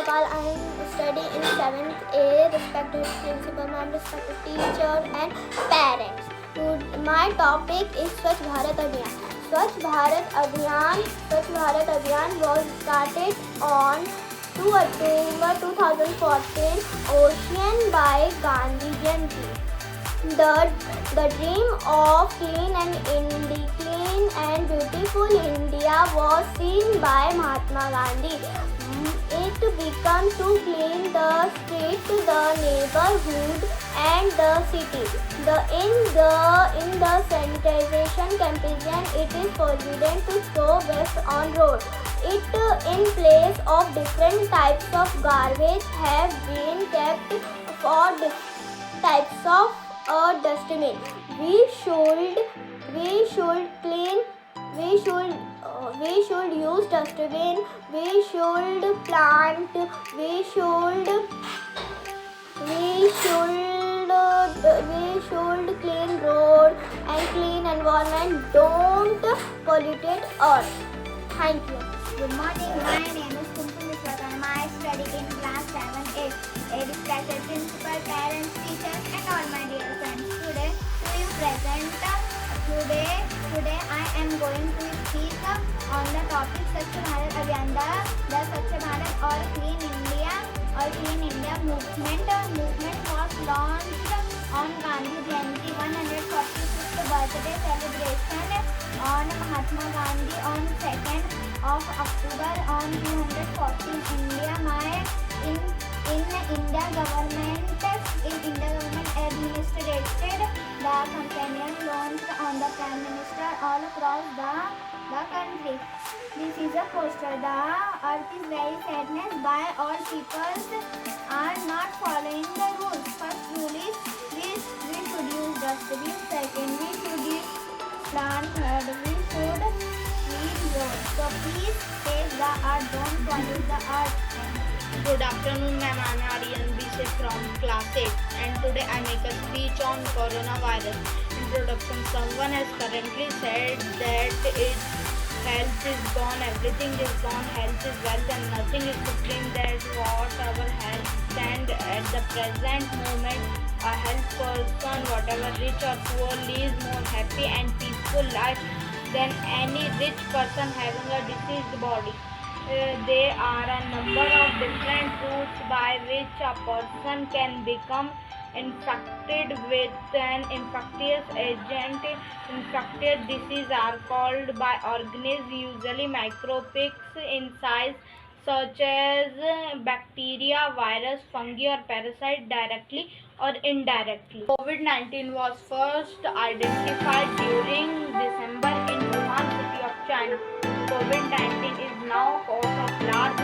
Pal. I am studying in 7th A. Respected principal ma'am, respected teachers and parents. My topic is Swachh Bharat Abhiyan. Swachh Bharat Abhiyan was started on 2 October 2014 Ocean by Gandhi Jayanti. The dream of clean and beautiful India was seen by Mahatma Gandhi. It became to clean the street, the neighborhood, and the city. In the sanitization campaign, it is forbidden to throw waste on road. It in place of different types of garbage have been kept for types of a dustbin. We should clean. We should use dustbin. We should plant. We should clean road and clean environment. Don't pollute earth. Thank you. Good morning, my name is Kumkum Vishwakarma and I study in class 7A. A respected principal, parents, teachers and all my dear friends. Today I am going to speak on the topic Swachh Bharat Abhiyan. The Swachh Bharat or Clean India movement was launched on Gandhi Jayanti 146th birthday celebration on Mahatma Gandhi on 2nd of October on 214 India government administrated the companion launched on the Prime Minister all across the country. This is a poster. The earth is very sadness by all peoples are not following the rules. First rule is we should use dustbin. Second, we should use plant. Third, we should clean roads. So please save the earth. Don't pollute the earth. Good afternoon, ma'am. I am Aryan B from class 8 and today I make a speech on coronavirus. Introduction. Someone has currently said that health is gone, everything is gone, health is wealth and nothing is supreme. That's what our health stand at the present moment. A health person, whatever rich or poor, lives more happy and peaceful life than any rich person having a diseased body. There are a number of different routes by which a person can become infected with an infectious agent. Infected diseases are called by organisms, usually microscopic in size, such as bacteria, virus, fungi or parasite, directly or indirectly. COVID-19 was first identified during December in Wuhan city of China. COVID-19 is now cause of large